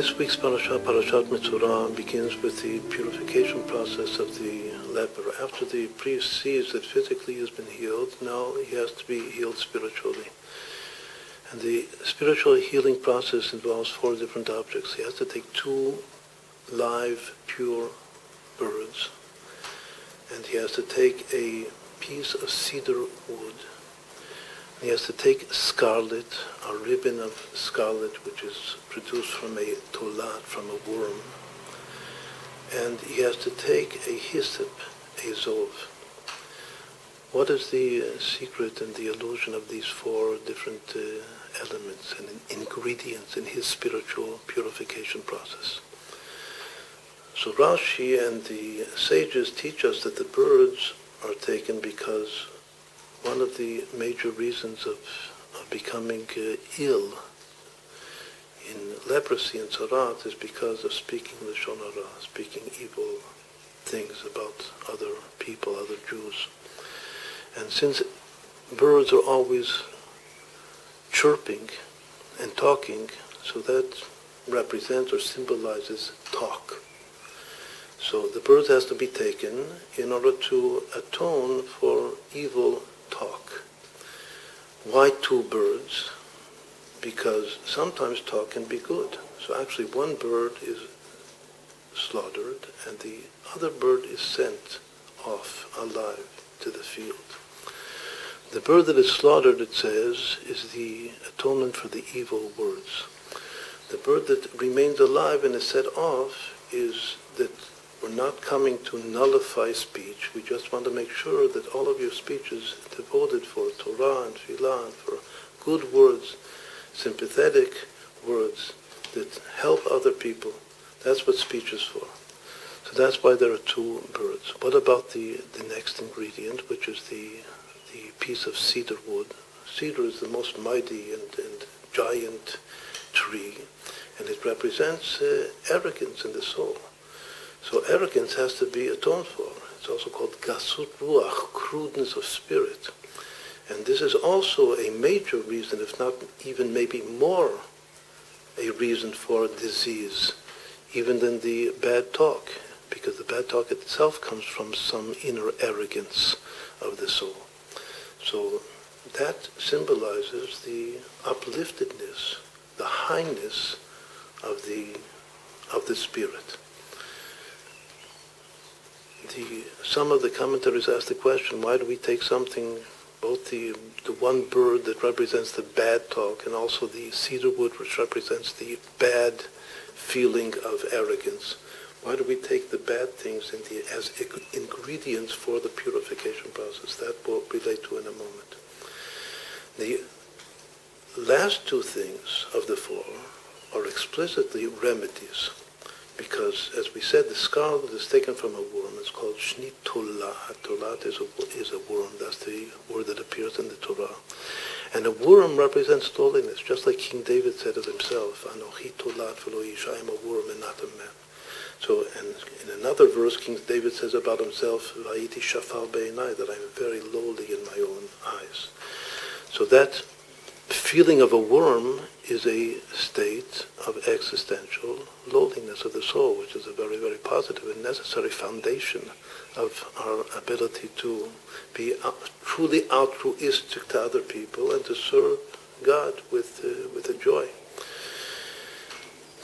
This week's Parashat Metzorá, begins with the purification process of the leper. After the priest sees that physically he has been healed, now he has to be healed spiritually. And the spiritual healing process involves 4 different objects. He has to take 2 live, pure birds, and he has to take a piece of cedar wood. He has to take scarlet, a ribbon of scarlet, which is produced from a tolat, from a worm. And he has to take a hyssop, a zov. What is the secret and the illusion of these 4 different elements and ingredients in his spiritual purification process? So Rashi and the sages teach us that the birds are taken because one of the major reasons of becoming ill in leprosy and tzaraat is because of speaking lashon hara, speaking evil things about other people, other Jews. And since birds are always chirping and talking, so that represents or symbolizes talk. So the bird has to be taken in order to atone for evil talk. Why 2 birds? Because sometimes talk can be good. So actually 1 bird is slaughtered and the other bird is sent off alive to the field. The bird that is slaughtered, it says, is the atonement for the evil words. The bird that remains alive and is set off is that we're not coming to nullify speech. We just want to make sure that all of your speech is devoted for Torah and Tefillah and for good words, sympathetic words that help other people. That's what speech is for. So that's why there are 2 birds. What about the next ingredient, which is the piece of cedar wood? Cedar is the most mighty and giant tree, and it represents arrogance in the soul. So arrogance has to be atoned for. It's also called gasut ruach, crudeness of spirit. And this is also a major reason, if not even maybe more a reason for disease, even than the bad talk, because the bad talk itself comes from some inner arrogance of the soul. So that symbolizes the upliftedness, the highness of the spirit. Some of the commentaries ask the question, why do we take something, both the 1 bird that represents the bad talk and also the cedar wood which represents the bad feeling of arrogance? Why do we take the bad things as ingredients for the purification process? That we'll relate to in a moment. The last 2 things of the 4 are explicitly remedies. Because, as we said, the scarlet is taken from a worm. It's called shnit tolat. Tolat is a worm. That's the word that appears in the Torah. And a worm represents lowliness, just like King David said of himself, Anochi tolat v'lo ish, I am a worm and not a man. So, and in another verse, King David says about himself, V'ayiti shafal be'enai, that I am very lowly in my own eyes. So that feeling of a worm is a state of existential lowliness of the soul, which is a very, very positive and necessary foundation of our ability to be truly altruistic to other people and to serve God with a joy.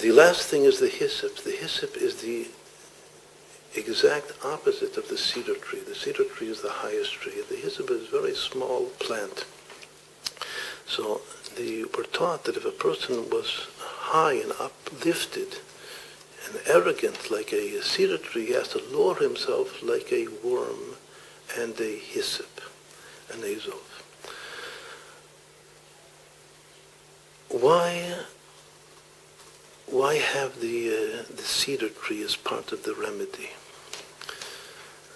The last thing is the hyssop. The hyssop is the exact opposite of the cedar tree. The cedar tree is the highest tree. The hyssop is a very small plant. So we're taught that if a person was high and uplifted and arrogant like a cedar tree, he has to lower himself like a worm and a hyssop, an azov. Why have the cedar tree as part of the remedy?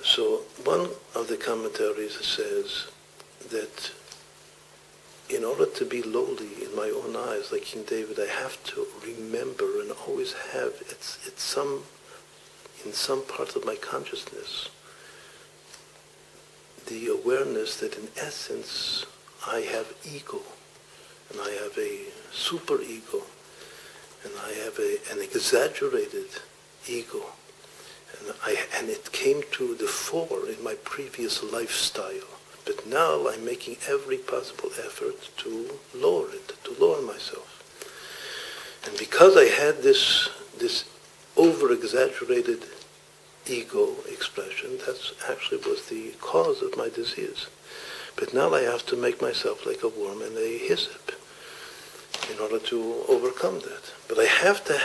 So one of the commentaries says that in order to be lowly in my own eyes, like King David, I have to remember and always have in some part of my consciousness the awareness that in essence I have ego, and I have a super ego, and I have an exaggerated ego. And it came to the fore in my previous lifestyle. But now I'm making every possible effort to lower it, to lower myself. And because I had this over-exaggerated ego expression, that actually was the cause of my disease. But now I have to make myself like a worm in a hyssop in order to overcome that. But I have to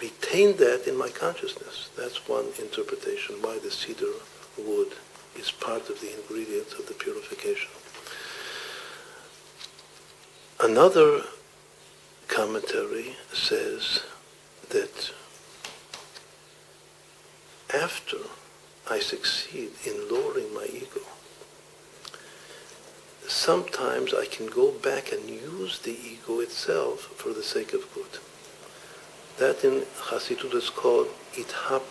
retain that in my consciousness. That's one interpretation why the cedar wood is part of the ingredients of the purification. Another commentary says that after I succeed in lowering my ego, sometimes I can go back and use the ego itself for the sake of good. That in Jasidut is called ITZJAK,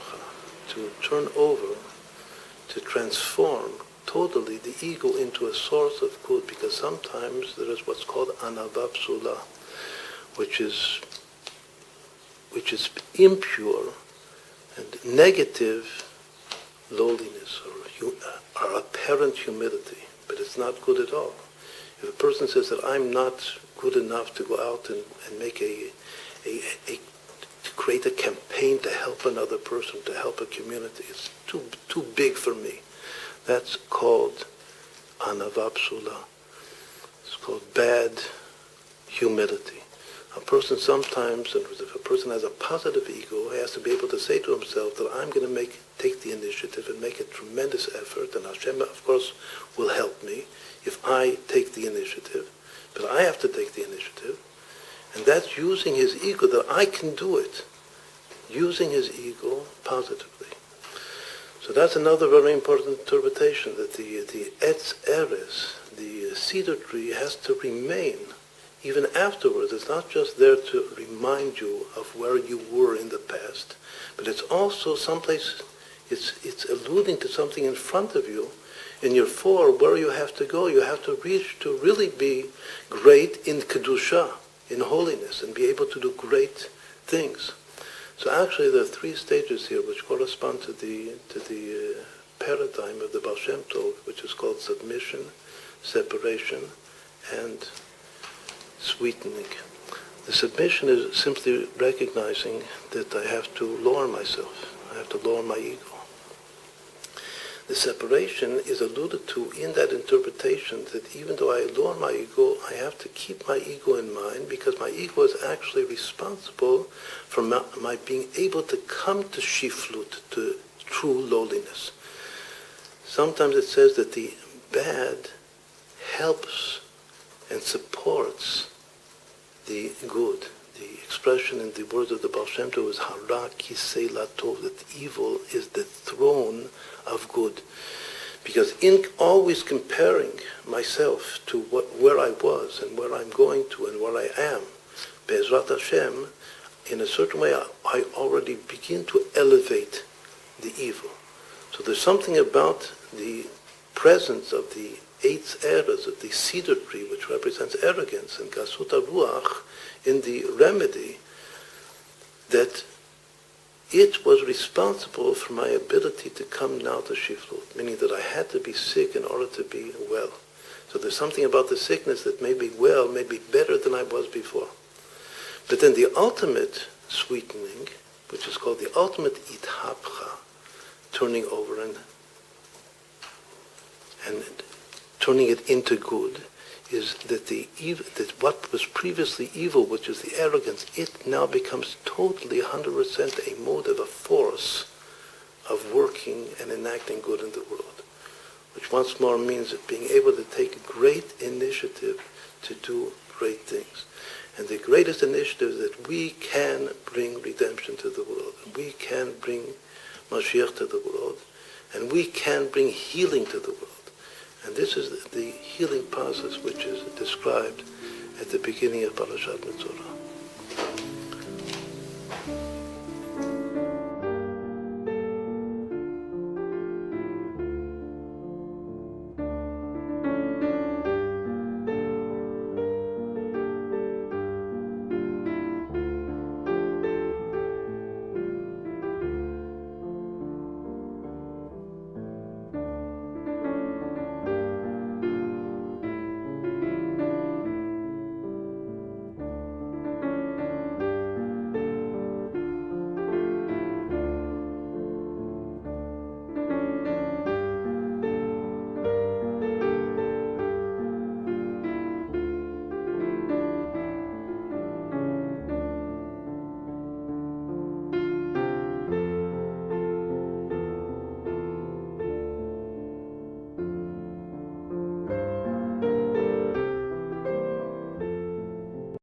to turn over, to transform totally the ego into a source of good, because sometimes there is what's called anava psula, which is impure and negative lowliness or apparent humility, but it's not good at all. If a person says that I'm not good enough to go out and make to create a campaign to help another person, to help a community, it's too big for me. That's called anava psula. It's called bad humility. A person sometimes, if a person has a positive ego, he has to be able to say to himself that I'm going to take the initiative and make a tremendous effort, and Hashem, of course, will help me if I take the initiative. But I have to take the initiative. And that's using his ego, that I can do it. Using his ego positively. So that's another very important interpretation, that the etz eres, the cedar tree, has to remain even afterwards. It's not just there to remind you of where you were in the past, but it's also someplace, it's alluding to something in front of you, in your fore, where you have to go. You have to reach to really be great in kedusha, in holiness, and be able to do great things. So actually there are three stages here which correspond to the paradigm of the Baal Shem Tov, which is called submission, separation, and sweetening. The submission is simply recognizing that I have to lower myself. I have to lower my ego. The separation is alluded to in that interpretation, that even though I lower my ego, I have to keep my ego in mind, because my ego is actually responsible for my being able to come to shiflut, to true lowliness. Sometimes it says that the bad helps and supports the good. The expression in the words of the Baal Shem Tov is hara kisei latov, that evil is the throne of good. Because in always comparing myself to where I was and where I'm going to and where I am, Be'ezrat Hashem, in a certain way I already begin to elevate the evil. So there's something about the presence of the eight eras of the cedar tree, which represents arrogance and gasut ruach, in the remedy, that it was responsible for my ability to come now to shiflut, meaning that I had to be sick in order to be well. So there's something about the sickness that made me well, made me better than I was before. But then the ultimate sweetening, which is called the ultimate ITZJAK, turning over and turning it into good, is that that what was previously evil, which is the arrogance, it now becomes totally 100% a motive, a force of working and enacting good in the world, which once more means being able to take great initiative to do great things. And the greatest initiative is that we can bring redemption to the world, and we can bring Mashiach to the world, and we can bring healing to the world. And this is the healing process which is described at the beginning of Parashat Metzorá.